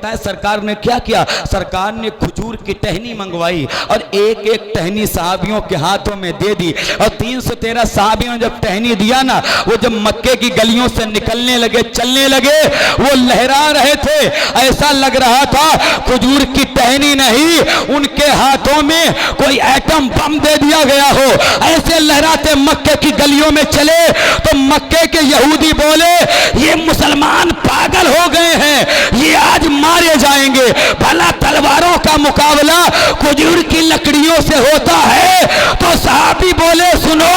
पता है सरकार ने क्या किया? सरकार ने खजूर की टहनी मंगवाई और एक एक टहनी साहबियों के हाथों में दे दी। और 313 साहबियों जब टहनी दिया ना, वो जब मक्के की गलियों से निकलने लगे, चलने लगे, वो लहरा रहे थे। ऐसा लग रहा था खजूर की टहनी नहीं, उनके हाथों में कोई एटम बम दे दिया गया हो। ऐसे लहराते मक्के की गलियों में चले तो मक्के के यहूदी बोले, ये मुसलमान पागल हो गए हैं, ये आज मारे जाएंगे। भला तलवारों का मुकाबला खजूर की लकड़ियों से होता है? तो साहबी बोले, सुनो,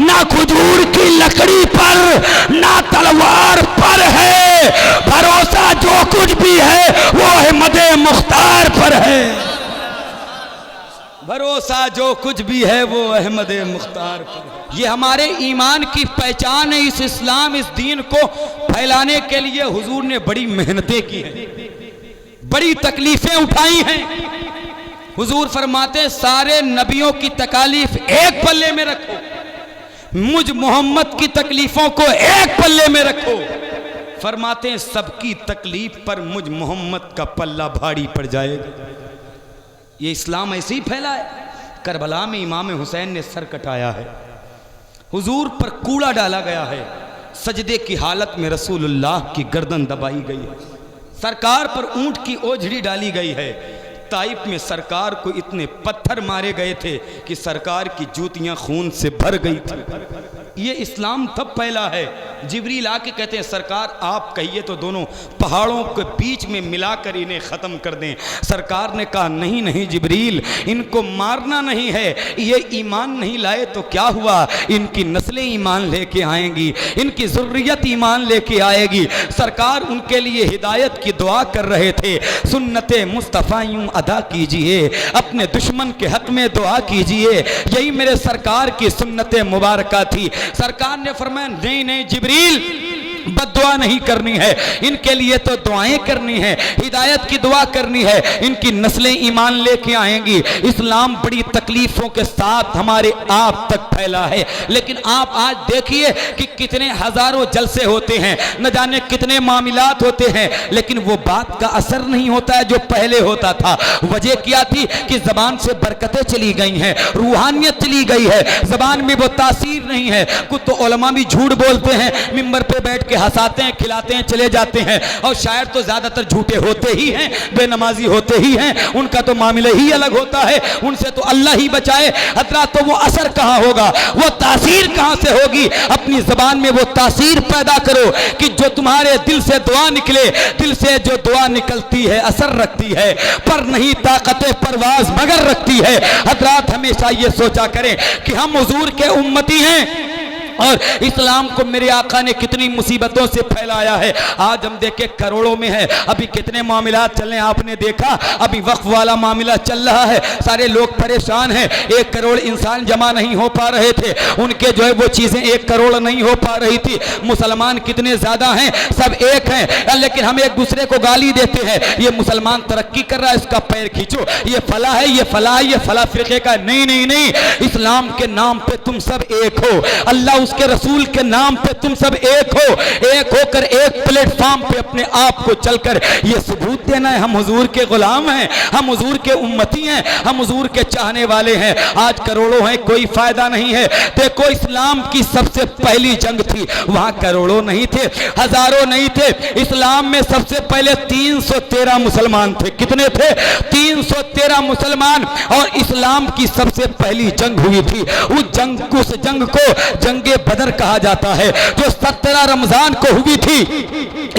ना खजूर की लकड़ी पर ना तलवार पर है, भरोसा जो कुछ भी है वो अहमद मुख्तार पर है। भरोसा जो कुछ भी है वो अहमद मुख्तार पर। ये हमारे ईमान की पहचान है। इस इस्लाम, इस दीन को फैलाने के लिए हुजूर ने बड़ी मेहनतें की हैं, बड़ी तकलीफें उठाई हैं। हुजूर फरमाते, सारे नबियों की तकालीफ एक पल्ले में रखो, मुझ मोहम्मद की तकलीफों को एक पल्ले में रखो। फरमाते हैं, सबकी तकलीफ पर मुझ मोहम्मद का पल्ला भारी पड़ जाएगा। ये इस्लाम ऐसे ही फैला है। करबला में इमाम हुसैन ने सर कटाया है, हुजूर पर कूड़ा डाला गया है, सजदे की हालत में रसूलुल्लाह की गर्दन दबाई गई है, सरकार पर ऊंट की ओझड़ी डाली गई है। ताइफ में सरकार को इतने पत्थर मारे गए थे कि सरकार की जूतियां खून से भर गई थी। ये इस्लाम तब फैला है। जिब्रील आके कहते हैं, सरकार आप कहिए तो दोनों पहाड़ों के बीच में मिलाकर इन्हें ख़त्म कर दें। सरकार ने कहा, नहीं नहीं जिब्रील, इनको मारना नहीं है, ये ईमान नहीं लाए तो क्या हुआ, इनकी नस्लें ईमान लेके आएंगी, इनकी ज़ुर्रियत ईमान लेके आएगी। सरकार उनके लिए हिदायत की दुआ कर रहे थे। सुन्नते मुस्तफ़ा यूं अदा कीजिए, अपने दुश्मन के हक में दुआ कीजिए, यही मेरे सरकार की सुन्नत मुबारक थी। सरकार ने फरमाया, नहीं नहीं जिब्रील, बद्दुआ नहीं करनी है, इनके लिए तो दुआएं करनी है, हिदायत की दुआ करनी है, इनकी नस्लें ईमान लेके आएंगी। इस्लाम बड़ी तकलीफों के साथ हमारे आप तक फैला है। लेकिन आप आज देखिए कि कितने हजारों जलसे होते हैं, न जाने कितने मामलात होते हैं, लेकिन वो बात का असर नहीं होता है जो पहले होता था। वजह क्या थी कि जबान से बरकतें चली गई हैं, रूहानियत चली गई है, जबान में वो तासीर नहीं है। कुछ तो उलमा भी झूठ बोलते हैं, मिंबर पे बैठ हंसाते हैं, खिलाते हैं, चले जाते हैं। और शायर तो ज्यादातर झूठे होते ही हैं, बेनमाजी होते ही हैं, उनका तो मामला ही अलग होता है, उनसे तो अल्लाह ही बचाए। हजरात, तो वो असर कहां होगा, वो तासीर कहां से होगी? अपनी जबान में वो तासीर पैदा करो कि जो तुम्हारे दिल से दुआ निकले, दिल से जो दुआ निकलती है असर रखती है, पर नहीं ताकत परवाज मगर रखती है। हजरात, हमेशा ये सोचा करें कि हम हुजूर के उम्मती हैं और इस्लाम को मेरे आका ने कितनी मुसीबतों से फैलाया है। आज हम देखे करोड़ों में है, अभी कितने मामलात चल रहे हैं, आपने देखा अभी वक्फ वाला मामला चल रहा है, सारे लोग परेशान हैं। 1 करोड़ इंसान जमा नहीं हो पा रहे थे, उनके जो है वो चीजें 1 करोड़ नहीं हो पा रही थी। मुसलमान कितने ज्यादा हैं, सब एक हैं, लेकिन हम एक दूसरे को गाली देते हैं, ये मुसलमान तरक्की कर रहा है, इसका पैर खींचो, ये फला है, ये फला है, ये फला फिरके का। नहीं नहीं नहीं, इस्लाम के नाम पे तुम सब एक हो, अल्लाह उसके रसूल के नाम पे तुम सब एक हो। एक होकर एक प्लेटफॉर्म पे अपने आप को चलकर ये सबूत देना है, हम हुजूर के गुलाम हैं, हम हुजूर के उम्मती हैं, हम हुजूर के चाहने वाले हैं। आज करोड़ों हैं, कोई फायदा नहीं है। देखो, इस्लाम की सबसे पहली जंग थी, वहां करोड़ों नहीं थे, हजारों नहीं थे। इस्लाम में सबसे पहले 313 मुसलमान थे। कितने थे? 313 मुसलमान। और इस्लाम की सबसे पहली जंग हुई थी। उस जंग को जंगे बदर कहा जाता है, जो 17 रमजान को हुई थी।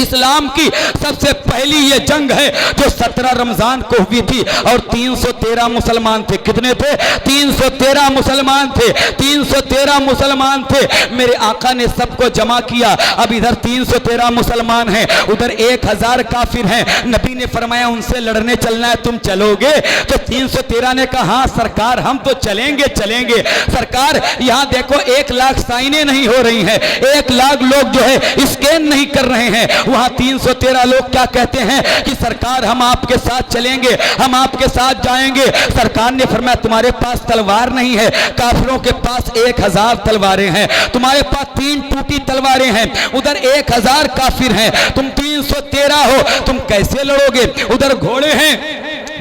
इस्लाम की सबसे पहली ये जंग है जो 17 रमजान को हुई थी। और 313 मुसलमान थे। कितने थे? 313 मुसलमान थे। 313 मुसलमान थे। मेरे आका ने सबको जमा किया। अब इधर 313 मुसलमान हैं, उधर 1000 काफिर हैं। नबी ने फरमाया, उनसे लड़ने चलना है, तुम चलोगे? तो 313 ने कहा, हाँ सरकार, हम तो चलेंगे चलेंगे। सरकार, यहाँ देखो 1 लाख लाइनें नहीं हो रही हैं, 1 लाख लोग जो है स्कैन नहीं कर रहे हैं, वहां 313 लोग क्या कहते हैं कि सरकार हम आपके साथ चलेंगे, हम आपके साथ जाएंगे। सरकार ने फरमाया तुम्हारे पास तलवार नहीं है, काफिरों के पास 1000 तलवारें हैं, तुम्हारे पास 3 टूटी तलवारें हैं, उधर 1000 काफिर हैं, तुम 313 हो, तुम कैसे लड़ोगे? उधर घोड़े हैं,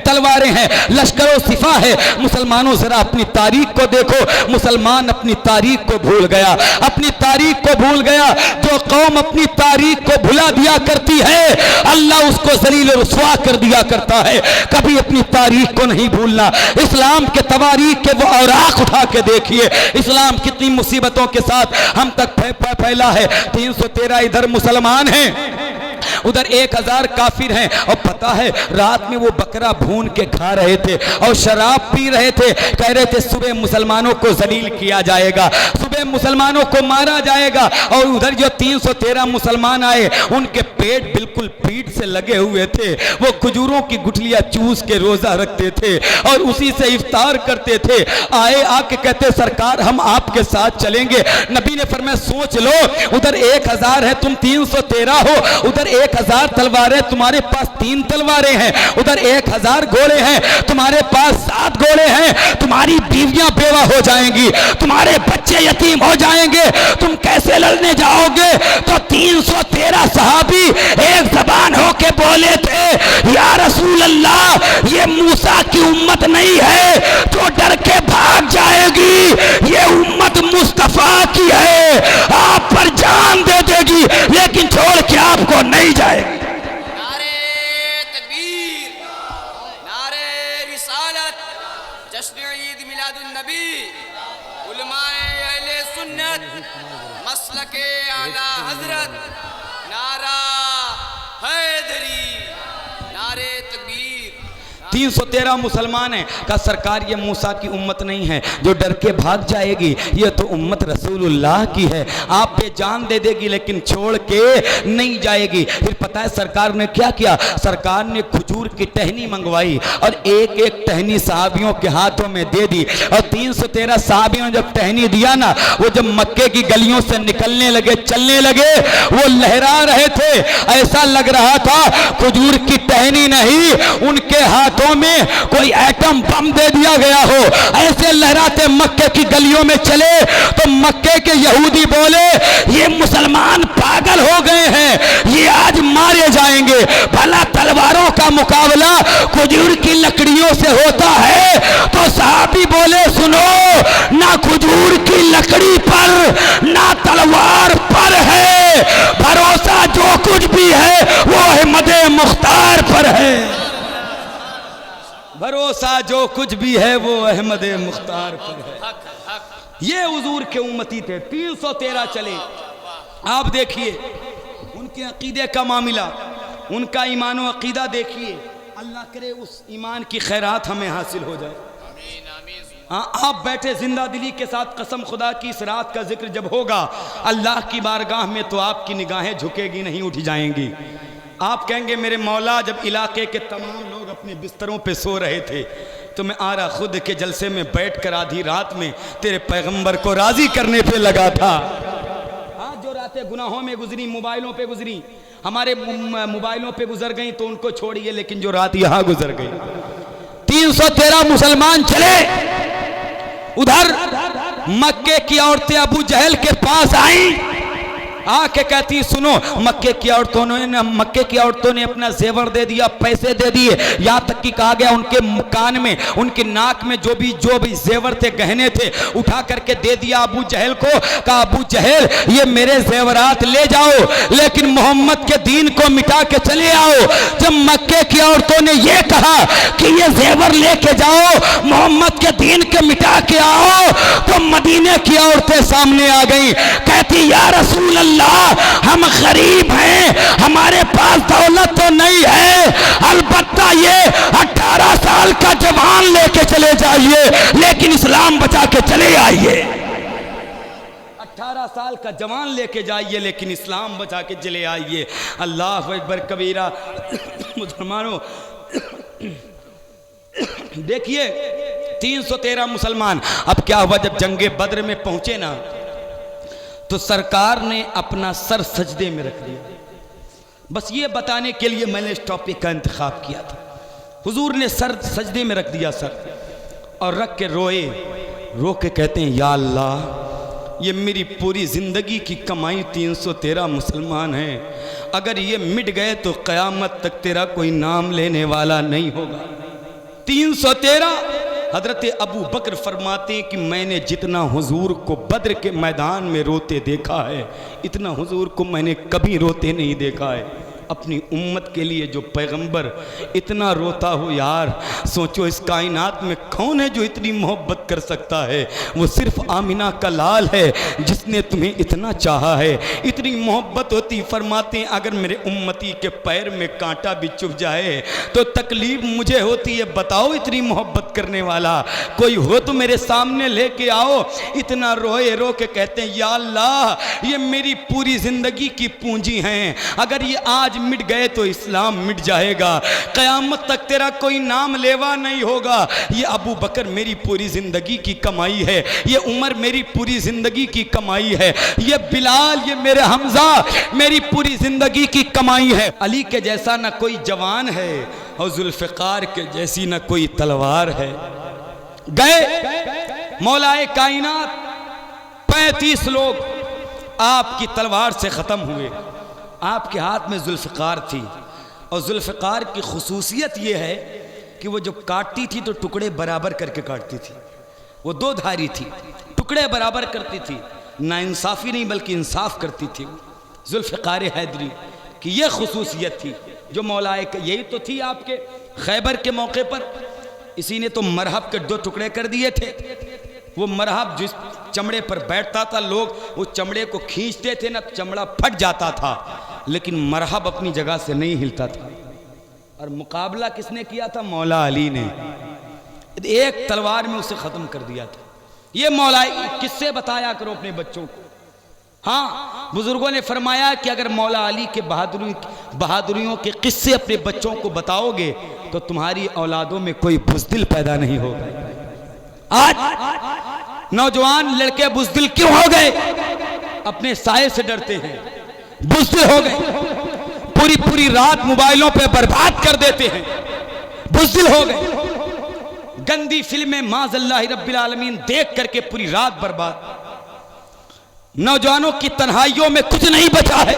तलवारें हैं, लश्करों सिफा है। मुसलमानों जरा अपनी तारीख को देखो, मुसलमान अपनी तारीख को भूल गया, अपनी तारीख को भूल गया। जो कौम अपनी तारीख को भुला दिया करती है, अल्लाह उसको जलील रुसवा कर दिया करता है। कभी अपनी तारीख को नहीं भूलना। इस्लाम के तवारीख के वो औराक उठा के देखिए, इस्लाम कितनी मुसीबतों के साथ हम तक फैला है। 313 इधर मुसलमान हैं, उधर 1000 काफिर हैं, और पता है रात में वो बकरा भून के खा रहे थे और शराब पी रहे थे। कह रहे थे सुबह मुसलमानों को जलील किया जाएगा, सुबह मुसलमानों को मारा जाएगा। और उधर जो 313 मुसलमान आए, उनके पेट बिल्कुल पीठ से लगे हुए थे, वो खजूरों की गुठलियां चूस के रोजा रखते थे और उसी से इफ्तार करते थे। आए आके कहते सरकार हम आपके साथ चलेंगे। नबी ने फरमाया सोच लो, उधर 1000 है, तुम 313 हो, उधर 1000 तलवारें, तुम्हारे पास 3 तलवारें हैं, उधर 1000 घोड़े हैं, तुम्हारे पास 7 घोड़े हैं। तुम्हारी बीवियां बेवा हो जाएंगी, तुम्हारे बच्चे यतीम हो जाएंगे, तुम कैसे लड़ने जाओगे? तो 313 सहाबी एक जबान होके बोले थे, या रसूल अल्लाह, ये मूसा की उम्मत नहीं है जो डर के भाग जाएगी, ये उम्मत मुस्तफा की है, आप पर जान दे देगी लेकिन छोड़ के आपको नहीं जाएगी। नारे तकबीर, नारे रिसालत, जश्न ईद मिलादुन नबी, उलमाए अहले सुन्नत, मसलके आला हजरत, नारा हैदरी, नारे तकबीर। 313 मुसलमान हैं। कहा सरकार ये मूसा की उम्मत नहीं है जो डर के भाग जाएगी, ये तो उम्मत रसूलुल्लाह की है, आप पे जान दे देगी लेकिन छोड़ के नहीं जाएगी। फिर पता है सरकार ने क्या किया? सरकार ने खजूर की टहनी मंगवाई और एक एक टहनी साहबियों के हाथों में दे दी। और 313 साहबियों ने जब टहनी दिया ना, वो जब मक्के की गलियों से निकलने लगे, चलने लगे, वो लहरा रहे थे, ऐसा लग रहा था खजूर की टहनी नहीं, उनके हाथ में कोई एटम बम दे दिया गया हो। ऐसे लहराते मक्के की गलियों में चले तो मक्के के यहूदी बोले ये मुसलमान पागल हो गए हैं, ये आज मारे जाएंगे। भला तलवारों का मुकाबला खजूर की लकड़ियों से होता है? तो साहबी बोले सुनो, ना खजूर की लकड़ी पर ना तलवार पर है, भरोसा जो कुछ भी है वो अहमद मुख्तार पर है। भरोसा जो कुछ भी है वो अहमद मुख्तार पर है। ये हुजूर के उम्मती थे, 313 चले। आप देखिए उनके अकीदे का मामला, उनका ईमान व अकीदा देखिए, अल्लाह करे उस ईमान की खैरात हमें हासिल हो जाए। हाँ, आप बैठे जिंदा दिली के साथ कसम खुदा की इस रात का जिक्र जब होगा अल्लाह की बारगाह में तो आपकी निगाहें झुकेगी नहीं, उठ जाएंगी। आप कहेंगे मेरे मौला जब इलाके के तमाम लोग अपने बिस्तरों पे सो रहे थे तो मैं आ रहा खुद के जलसे में बैठकर आधी रात में तेरे पैगंबर को राजी करने पे लगा था। हाँ, जो रातें गुनाहों में गुजरी, मोबाइलों पे गुजरी, हमारे मोबाइलों पे गुजर गई तो उनको छोड़िए, लेकिन जो रात यहाँ गुजर गई। 313 मुसलमान चले, उधर मक्के की औरतें अबू जहल के पास आई, आके कहती सुनो, मक्के की औरतों ने अपना जेवर दे दिया, पैसे दे दिए, यहाँ तक कि कहा गया उनके कान में, उनके नाक में जो भी जेवर थे, गहने थे, उठा करके दे दिया अबू जहल को। कहा अबू जहल ये मेरे जेवरात ले जाओ लेकिन मोहम्मद के दीन को मिटा के चले आओ। जब मक्के की औरतों ने ये कहा कि ये जेवर लेके जाओ, मोहम्मद के दीन के मिटा के आओ, तो मदीने की औरतें सामने आ गई, कहती या रसूल अल्लाह हम गरीब हैं, हमारे पास दौलत तो नहीं है, अलबत्ता ये 18 साल का जवान लेके चले जाइए लेकिन इस्लाम बचा के चले आइए। 18 साल का जवान लेके जाइए लेकिन इस्लाम बचा के चले आइए। अल्लाह अकबर कबीरा। मुसलमानों देखिए 313 मुसलमान। अब क्या हुआ जब जंगे बद्र में पहुंचे ना, तो सरकार ने अपना सर सजदे में रख दिया। बस ये बताने के लिए मैंने इस टॉपिक का इंतखाब किया था। हुजूर ने सर सजदे में रख दिया सर, और रख के रोए, रो के कहते हैं या अल्लाह, ये मेरी पूरी ज़िंदगी की कमाई 313 मुसलमान हैं, अगर ये मिट गए तो क़यामत तक तेरा कोई नाम लेने वाला नहीं होगा। 313। हज़रत अबू बकर फरमाते हैं कि मैंने जितना हुजूर को बद्र के मैदान में रोते देखा है, इतना हुजूर को मैंने कभी रोते नहीं देखा है। अपनी उम्मत के लिए जो पैगंबर इतना रोता हो यार, सोचो इस कायनात में कौन है जो इतनी मोहब्बत कर सकता है। वो सिर्फ आमिना का लाल है जिसने तुम्हें इतना चाहा है। इतनी मोहब्बत होती, फरमाते हैं अगर मेरे उम्मती के पैर में कांटा भी चुभ जाए तो तकलीफ मुझे होती है। बताओ इतनी मोहब्बत करने वाला कोई हो तो मेरे सामने लेके आओ। इतना रोए, रो के कहते हैं या अल्लाह, ये मेरी पूरी ज़िंदगी की पूंजी हैं, अगर ये आज मिट गए तो इस्लाम मिट जाएगा, क़यामत तक तेरा कोई नाम लेवा नहीं होगा। ये अबू बकर मेरी पूरी ज़िंदगी की कमाई है, ये उमर मेरी पूरी ज़िंदगी की कमाई है, ये बिलाल, ये मेरे हमजा मेरी पूरी ज़िंदगी की कमाई है। अली के जैसा ना कोई जवान है और जुल्फ़िकार के जैसी ना कोई तलवार है। गए मौलाए कायनात 35 लोग आपकी तलवार से ख़त्म हुए। आपके हाथ में जुल्फ़िकार थी, और जुल्फ़िकार की खुसूसियत ये है कि वो जब काटती थी तो टुकड़े बराबर करके काटती थी। वो 2 धारी थी, टुकड़े बराबर करती थी, नाइंसाफ़ी नहीं बल्कि इंसाफ करती थी। जुल्फ़िकार हैदरी की ये खुसूसियत थी जो मौलाए, यही तो थी आपके खैबर के मौके पर। इसी ने तो मरहब के 2 टुकड़े कर दिए थे। वो मरहब जिस चमड़े पर बैठता था, लोग वो चमड़े को खींचते थे ना, चमड़ा फट जाता था, लेकिन मरहब अपनी जगह से नहीं हिलता था। और मुकाबला किसने किया था? मौला अली ने। एक तलवार में उसे ख़त्म कर दिया था। ये मौला किससे बताया करो अपने बच्चों को। हाँ, बुजुर्गों ने फरमाया कि अगर मौला अली के बहादुरियों के किस्से अपने बच्चों को बताओगे तो तुम्हारी औलादों में कोई बुज़दिल पैदा नहीं होगा। आज नौजवान लड़के बुज़दिल क्यों हो गए? अपने साये से डरते हैं, बुज़दिल हो गए, पूरी पूरी रात मोबाइलों पे बर्बाद कर देते हैं, बुज़दिल हो गए। गंदी फिल्में माज़अल्लाह रब्बिल आलमीन देख करके पूरी रात बर्बाद। नौजवानों की तन्हाइयों में कुछ नहीं बचा है,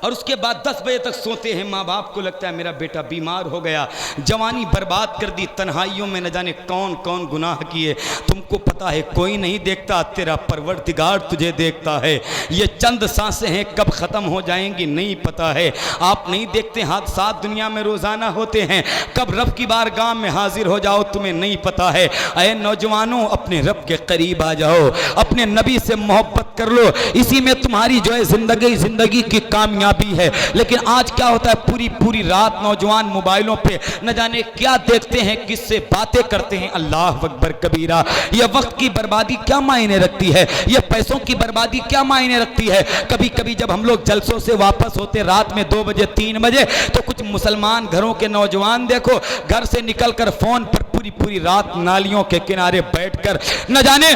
और उसके बाद 10 बजे तक सोते हैं। माँ बाप को लगता है मेरा बेटा बीमार हो गया। जवानी बर्बाद कर दी, तन्हाइयों में न जाने कौन कौन गुनाह किए। तुमको पता है कोई नहीं देखता, तेरा परवरदिगार तुझे देखता है। ये चंद सांसें हैं, कब ख़त्म हो जाएंगी नहीं पता है। आप नहीं देखते हादसात दुनिया में रोज़ाना होते हैं, कब रब की बारगाह में हाजिर हो जाओ तुम्हें नहीं पता है। अरे नौजवानों, अपने रब के करीब आ जाओ, अपने नबी से मोहब्बत कर लो, इसी में तुम्हारी जो है ज़िंदगी की कामयाबी है। लेकिन आज क्या होता है, पूरी पूरी रात नौजवान मोबाइलों पे न जाने क्या देखते हैं, किससे बातें करते हैं। अल्लाह अकबर कबीरा। ये वक्त की बर्बादी क्या मायने रखती है, ये पैसों की बर्बादी क्या मायने रखती है। कभी कभी जब हम लोग जलसों से वापस होते रात में 2 बजे 3 बजे, तो कुछ मुसलमान घरों के नौजवान देखो घर से निकलकर फोन पर पूरी पूरी रात नालियों के किनारे बैठकर न जाने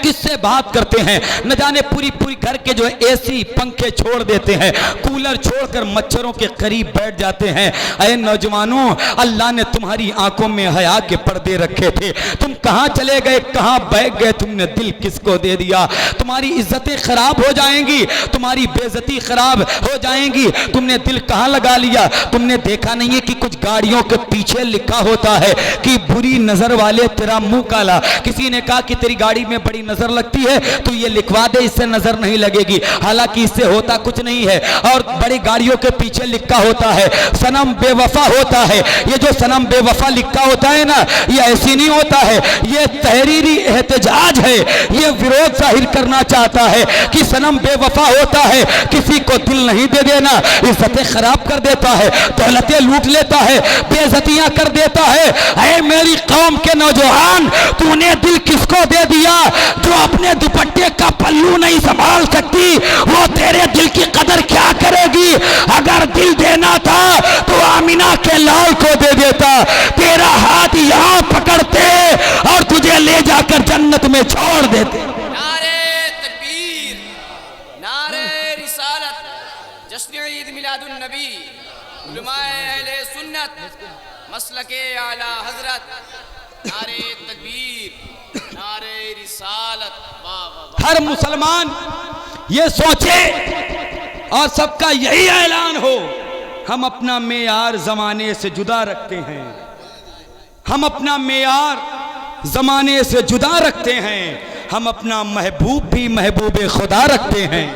किससे बात करते हैं, न जाने पूरी पूरी घर के जो एसी पंखे छोड़ देते हैं, कूलर छोड़कर मच्छरों के करीब बैठ जाते हैं। अरे नौजवानों, अल्लाह ने तुम्हारी आंखों में हया के पर्दे रखे थे, तुम कहां चले गए, कहां बैठ गए, तुमने दिल किसको दे दिया। तुम्हारी इज्जतें खराब हो जाएंगी, तुम्हारी बेइज्जती खराब हो जाएंगी। तुमने दिल कहां लगा लिया। तुमने देखा नहीं है कि कुछ गाड़ियों के पीछे लिखा होता है कि बुरी नजर वाले तेरा मुंह काला। किसी ने कहा कि तेरी गाड़ी में बड़ी नजर लगती है, तो ये लिखवा दे, इससे नजर नहीं लगेगी। हालांकि इससे होता कुछ नहीं है। और बड़ी गाड़ियों के पीछे लिखा होता है सनम बेवफा होता है। ये जो सनम बेवफा लिखा होता है ना, ये ऐसी नहीं होता है, ये तहरीरी एहतजाज है। ये विरोध जाहिर करना चाहता है कि सनम बेवफा होता है, किसी को दिल नहीं दे देना, इज्जतें खराब कर देता है, दौलतें लूट लेता है, बेइज्जतियां कर देता है। ऐ मेरी कौम के नौजवान, तूने दिल किसको दे दिया? जो अपने दुपट्टे का पल्लू नहीं संभाल सकती, वो तेरे दिल की कदर क्या करेगी? अगर दिल देना था तो आमिना के लाल को दे देता, तेरा हाथ यहाँ पकड़ते और तुझे ले जाकर जन्नत में छोड़ देते। नारे तकबीर। उलमाए अहले सुन्नत मसलके आला हजरत, नारे तकबीर, नारे रिसालत। वाह वाह वाह। हर मुसलमान ये सोचे और सबका यही ऐलान हो, हम अपना मेयार जमाने से जुदा रखते हैं, हम अपना मेयार जमाने से जुदा रखते हैं, हम अपना महबूब भी महबूब खुदा रखते हैं।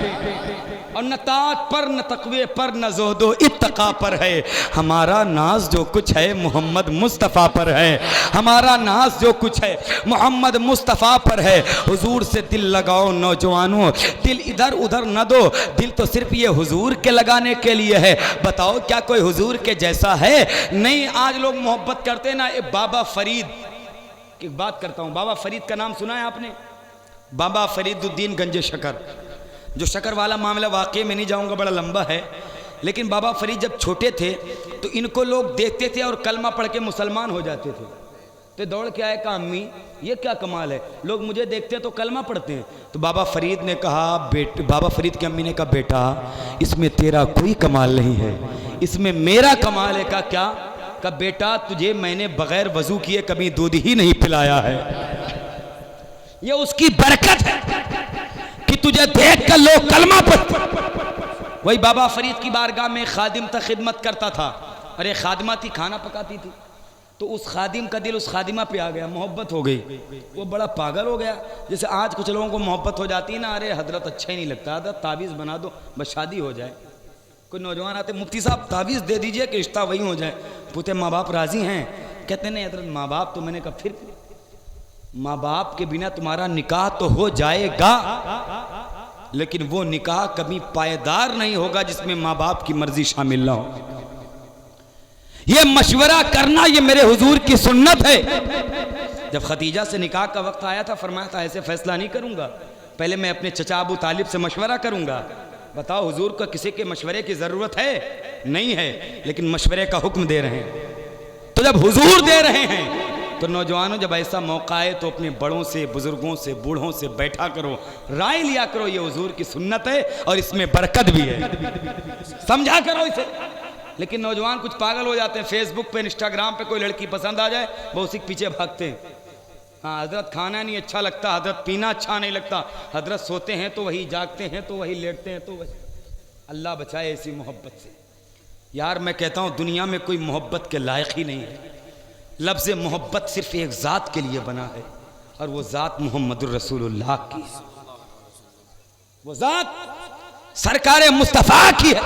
और न तात पर न तकवे पर न ज़ोहदो इत्तका पर है, हमारा नाज जो कुछ है मोहम्मद मुस्तफ़ा पर है, हमारा नाज जो कुछ है मोहम्मद मुस्तफ़ा पर है। हुजूर से दिल लगाओ नौजवानों, दिल इधर उधर न दो, दिल तो सिर्फ ये हुजूर के लगाने के लिए है। बताओ क्या कोई हुजूर के जैसा है? नहीं। आज लोग मोहब्बत करते ना। बाबा फरीद की बात करता हूँ। बाबा फरीद का नाम सुना है आपने? बाबा फरीदुद्दीन गंज शकर, जो शकर वाला मामला वाकई में नहीं जाऊंगा, बड़ा लंबा है। लेकिन बाबा फरीद जब छोटे थे तो इनको लोग देखते थे और कलमा पढ़ के मुसलमान हो जाते थे। तो दौड़ के आए, कहा अम्मी ये क्या कमाल है, लोग मुझे देखते हैं तो कलमा पढ़ते हैं। तो बाबा फरीद ने कहा, बाबा फरीद की अम्मी ने कहा, बेटा इसमें तेरा कोई कमाल नहीं है, इसमें मेरा कमाल है। का क्या? का बेटा तुझे मैंने बगैर वजू किए कभी दूध ही नहीं पिलाया है। ये उसकी बरकत है कि तुझे देख कर लोग कलमा पढ़। वही बाबा फरीद की बारगाह में खादिम तक खिदमत करता था। अरे खादिमा थी, खाना पकाती थी, तो उस खादिम का दिल उस खादिमा पे आ गया, मोहब्बत हो गई। वो बड़ा पागल हो गया। जैसे आज कुछ लोगों को मोहब्बत हो जाती है ना, अरे हजरत अच्छा ही नहीं लगता, हजरत तावीज़ बना दो बस शादी हो जाए। कोई नौजवान आते, मुफ्ती साहब तावीज़ दे दीजिए कि रिश्ता वही हो जाए। पूछते माँ बाप राजी हैं? कहते नहीं हजरत माँ बाप तो। मैंने कहा फिर माँ बाप के बिना तुम्हारा निकाह तो हो जाएगा, लेकिन वो निकाह कभी पायदार नहीं होगा जिसमें माँ बाप की मर्जी शामिल ना हो। ये मशवरा करना ये मेरे हुजूर की सुन्नत है। जब खदीजा से निकाह का वक्त आया था, फरमाया था ऐसे फैसला नहीं करूंगा, पहले मैं अपने चचा अबू तालिब से मशवरा करूंगा। बताओ हुजूर को किसी के मशवरे की जरूरत है? नहीं है, लेकिन मशवरे का हुक्म दे रहे हैं। तो जब हुजूर दे रहे हैं तो नौजवानों, जब ऐसा मौका आए तो अपने बड़ों से, बुजुर्गों से, बूढ़ों से बैठा करो, राय लिया करो। ये हुजूर की सुन्नत है और इसमें बरकत भी है, समझा करो इसे। लेकिन नौजवान कुछ पागल हो जाते हैं, फेसबुक पे इंस्टाग्राम पे कोई लड़की पसंद आ जाए वो उसी के पीछे भागते हैं। हाँ हजरत खाना नहीं अच्छा लगता, हजरत पीना अच्छा नहीं लगता, हजरत सोते हैं तो वही, जागते हैं तो वही, लेटते हैं तो वही। अल्लाह बचाए ऐसी मोहब्बत से। यार मैं कहता हूँ दुनिया में कोई मोहब्बत के लायक ही नहीं है। लफ्ज़ मोहब्बत सिर्फ एक ज़ात के लिए बना है और वो ज़ात मुहम्मदुर रसूलुल्लाह की, वो ज़ात सरकारे मुस्तफ़ा की है।